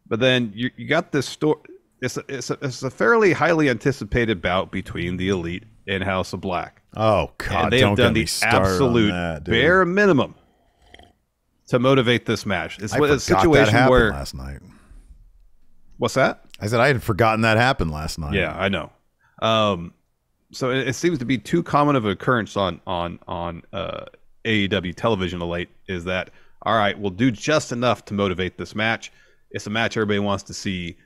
But then you got this story. It's a fairly highly anticipated bout between the Elite and House of Black. Oh God! And they have done the absolute bare minimum to motivate this match. It's a situation where last night. What's that? I said I had forgotten that happened last night. Yeah, I know. So it seems to be too common of an occurrence on AEW television of late. Is that all right? We'll do just enough to motivate this match. It's a match everybody wants to see.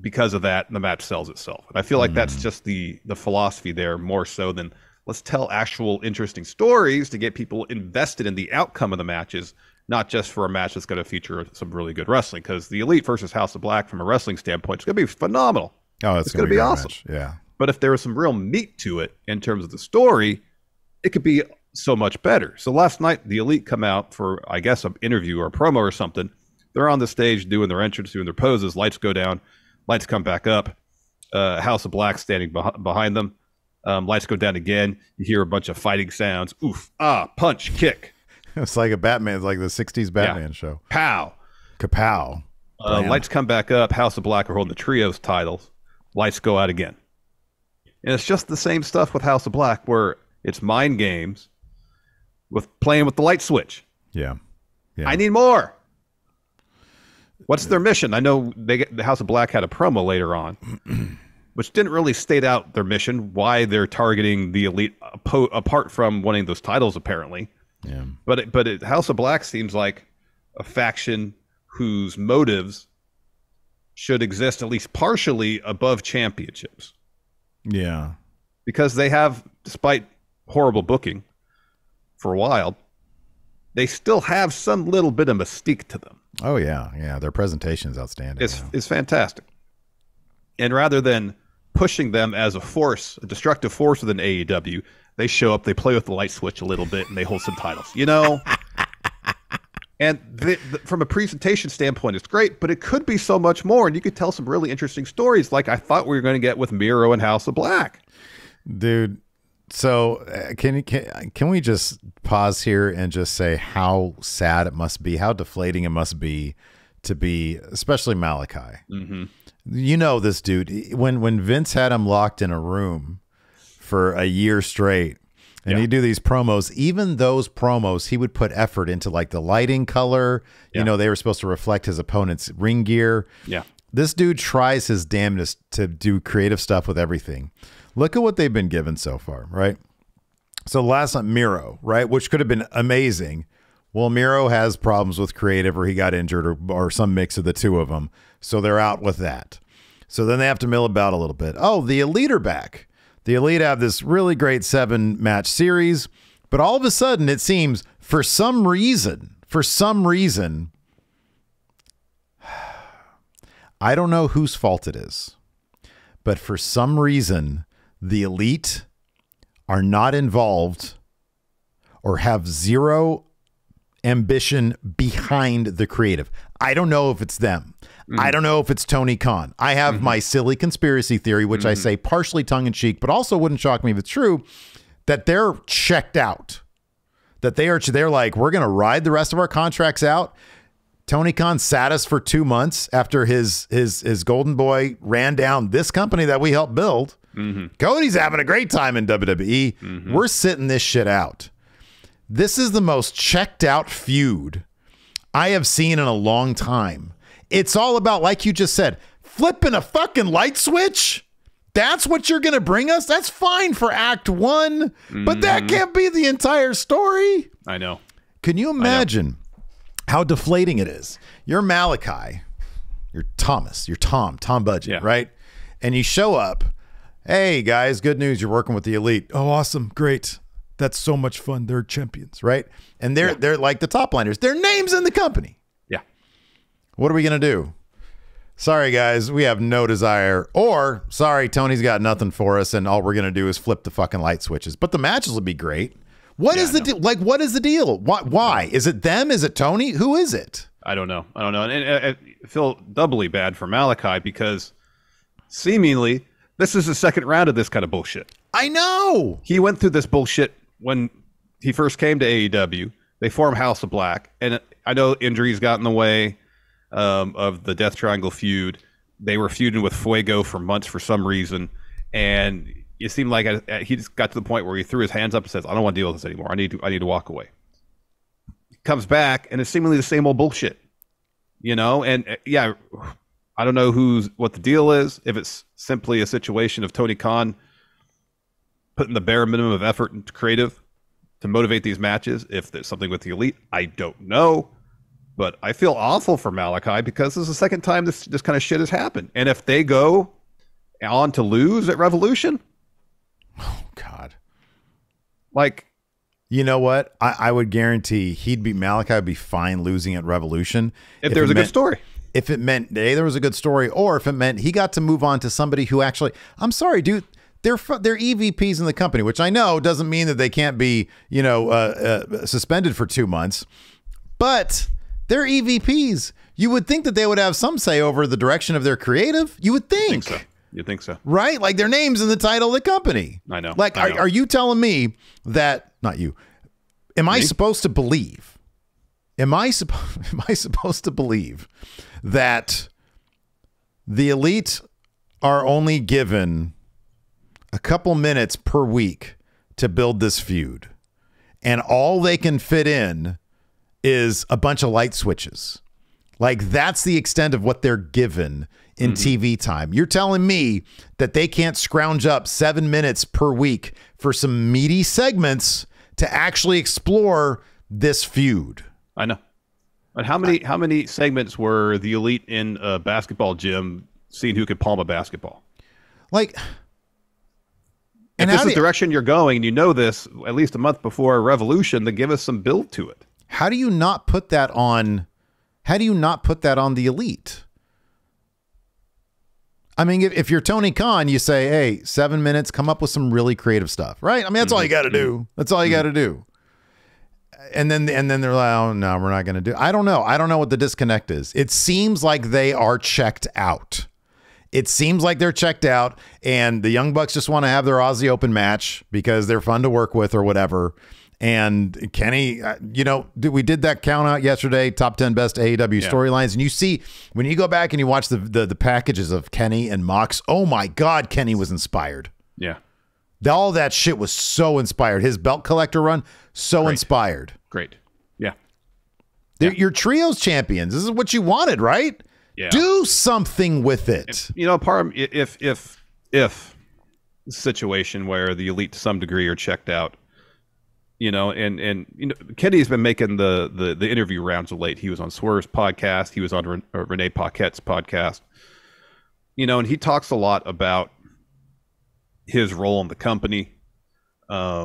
Because of that, the match sells itself. And I feel like that's just the philosophy there, more so than let's tell actual interesting stories to get people invested in the outcome of the matches, not just for a match that's going to feature some really good wrestling. Because the Elite versus House of Black, from a wrestling standpoint, is going to be phenomenal. Oh, it's going to be awesome. Match. Yeah. But if there was some real meat to it in terms of the story, it could be so much better. So last night, the Elite come out for, I guess, an interview or a promo or something. They're on the stage doing their entrance, doing their poses. Lights go down. Lights come back up. House of Black standing behind them. Lights go down again. You hear a bunch of fighting sounds. Oof, punch, kick. It's like a Batman. It's like the 60s Batman show. Pow. Kapow. Lights come back up. House of Black are holding the trios titles. Lights go out again. And it's just the same stuff with House of Black, where it's mind games with playing with the light switch. Yeah. I need more. What's their mission? I know the House of Black had a promo later on, which didn't really state out their mission, why they're targeting the Elite apart from winning those titles, apparently. Yeah. But House of Black seems like a faction whose motives should exist at least partially above championships. Yeah. Because they have, despite horrible booking for a while, they still have some little bit of mystique to them. Oh, yeah. Their presentation is outstanding. It's fantastic. And rather than pushing them as a destructive force within AEW, they show up, they play with the light switch a little bit, and they hold some titles. And from a presentation standpoint, it's great, but it could be so much more, and you could tell some really interesting stories like I thought we were going to get with Miro and House of Black. Dude, so can we just pause here and just say how sad it must be, how deflating it must be to be, especially Malachi. Mm-hmm. This dude, when Vince had him locked in a room for a year straight, and he'd do these promos, even those promos, he would put effort into like the lighting color. They were supposed to reflect his opponent's ring gear. Yeah. This dude tries his damnedest to do creative stuff with everything. Look at what they've been given so far, right? So last night, Miro, right, which could have been amazing. Well, Miro has problems with creative, or he got injured, or some mix of the two of them. So they're out with that. So then they have to mill about a little bit. Oh, the Elite are back. The Elite have this really great 7-match series, but all of a sudden it seems for some reason, I don't know whose fault it is, but for some reason, the Elite are not involved or have zero ambition behind the creative. I don't know if it's them. I don't know if it's Tony Khan. I have my silly conspiracy theory, which I say partially tongue-in-cheek, but also wouldn't shock me if it's true, that they're checked out. That they're like, we're going to ride the rest of our contracts out. Tony Khan sat us for 2 months after his golden boy ran down this company that we helped build. Cody's having a great time in WWE. We're sitting this shit out. This is the most checked out feud I have seen in a long time. It's all about, like you just said, flipping a fucking light switch. That's what you're going to bring us? That's fine for Act 1, but that can't be the entire story. I know. Can you imagine how deflating it is? You're Malachi. You're Thomas. You're Tom Budget, right? And you show up. Hey, guys, good news. You're working with the Elite. Oh, awesome. Great. That's so much fun. They're champions, right? And they're like the top liners. Their names in the company. Yeah. What are we going to do? Sorry, guys, we have no desire. Or, sorry, Tony's got nothing for us, and all we're going to do is flip the fucking light switches. But the matches will be great. What is the deal? Like, what is the deal? Why? Is it them? Is it Tony? Who is it? I don't know. And I feel doubly bad for Malachi because seemingly this is the second round of this kind of bullshit. I know. He went through this bullshit when he first came to AEW. They formed House of Black, and I know injuries got in the way. of the Death Triangle feud. They were feuding with Fuego for months for some reason, and it seemed like he just got to the point where he threw his hands up and says, "I don't want to deal with this anymore. I need to walk away." Comes back, and it's seemingly the same old bullshit, And yeah, I don't know what the deal is. If it's simply a situation of Tony Khan putting the bare minimum of effort into creative to motivate these matches, if there's something with the Elite, I don't know. But I feel awful for Malachi because this is the second time this kind of shit has happened. And if they go on to lose at Revolution, oh God, you know what? I would guarantee Malachi would be fine losing at Revolution if there was a good story. If it meant there was a good story, or if it meant he got to move on to somebody who actually, I'm sorry, dude. They're EVPs in the company, which I know doesn't mean that they can't be, suspended for 2 months, but they're EVPs. You would think that they would have some say over the direction of their creative. You would think. You think so. Right? Like their name's in the title of the company. I know. Like, are you telling me that, not you, am I supposed to believe, am I supposed to believe that the Elite are only given a couple minutes per week to build this feud, and all they can fit in is a bunch of light switches? Like, that's the extent of what they're given in TV time. You're telling me that they can't scrounge up 7 minutes per week for some meaty segments to actually explore this feud? I know. But how many segments were the Elite in a basketball gym seeing who could palm a basketball? Like, if this is the direction you're going, and you know this at least a month before Revolution, then give us some build to it. How do you not put that on? How do you not put that on the Elite? I mean, if you're Tony Khan, you say, hey, 7 minutes, come up with some really creative stuff, right? I mean, that's all you got to do. That's all you got to do. And then they're like, oh, no, we're not going to do it. I don't know. I don't know what the disconnect is. It seems like they are checked out. It seems like they're checked out, and the Young Bucks just want to have their Aussie Open match because they're fun to work with or whatever. And Kenny, we did that count out yesterday, top 10 best AEW storylines. And you see, when you go back and you watch the packages of Kenny and Mox, oh my God, Kenny was inspired. Yeah. All that shit was so inspired. His belt collector run, so inspired. Great. Yeah. You're trios champions. This is what you wanted, right? Yeah. Do something with it. Part of, if situation where the Elite to some degree are checked out, Kenny's been making the interview rounds of late. He was on Swerve's podcast. He was on Renee Paquette's podcast. And he talks a lot about his role in the company. I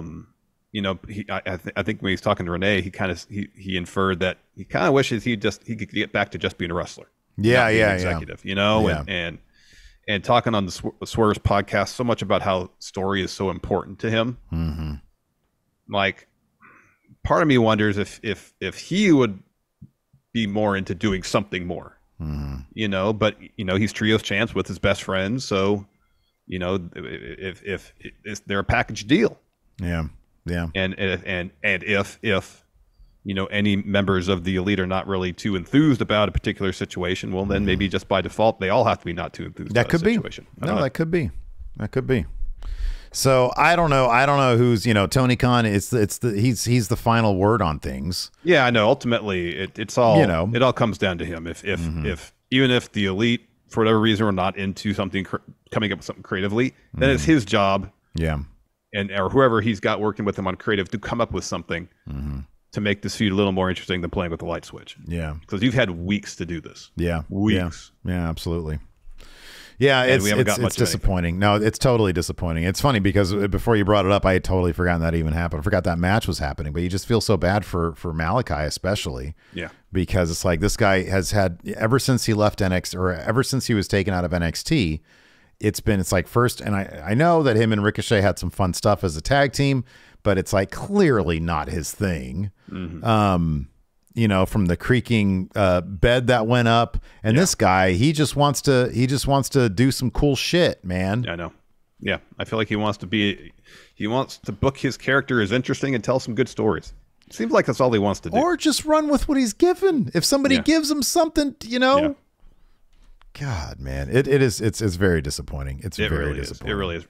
think when he's talking to Renee, he inferred that he kind of wishes he could get back to just being a wrestler. Yeah, executive, and talking on the Swerve's podcast so much about how story is so important to him. Mm-hmm. Like, part of me wonders if he would be more into doing something more, but he's trios champs with his best friends. So, if they're a package deal. Yeah. And if any members of the Elite are not really too enthused about a particular situation, well, then maybe just by default, they all have to be not too enthused about a situation. That could be. So I don't know who's, Tony Khan. He's the final word on things. Yeah, I know. Ultimately, it's all, it all comes down to him. If even if the Elite, for whatever reason, are not into something, coming up with something creatively, then it's his job. Yeah. Or whoever he's got working with him on creative to come up with something to make this feud a little more interesting than playing with the light switch. Yeah. Because you've had weeks to do this. Yeah. Weeks. Yeah, absolutely. Yeah, it's disappointing. No, it's totally disappointing. It's funny because before you brought it up, I had totally forgotten that even happened. I forgot that match was happening, but you just feel so bad for Malachi especially. Yeah. Because it's like this guy has had, ever since he left NXT, or ever since he was taken out of NXT, it's like first, and I know that him and Ricochet had some fun stuff as a tag team, but it's like clearly not his thing. From the creaking bed that went up, and this guy, he just wants to do some cool shit, man. I know. Yeah, I feel like he wants to book his character as interesting and tell some good stories. Seems like that's all he wants to do. Or just run with what he's given. If somebody gives him something, Yeah. God, man, it's very disappointing. It's very disappointing. It really is.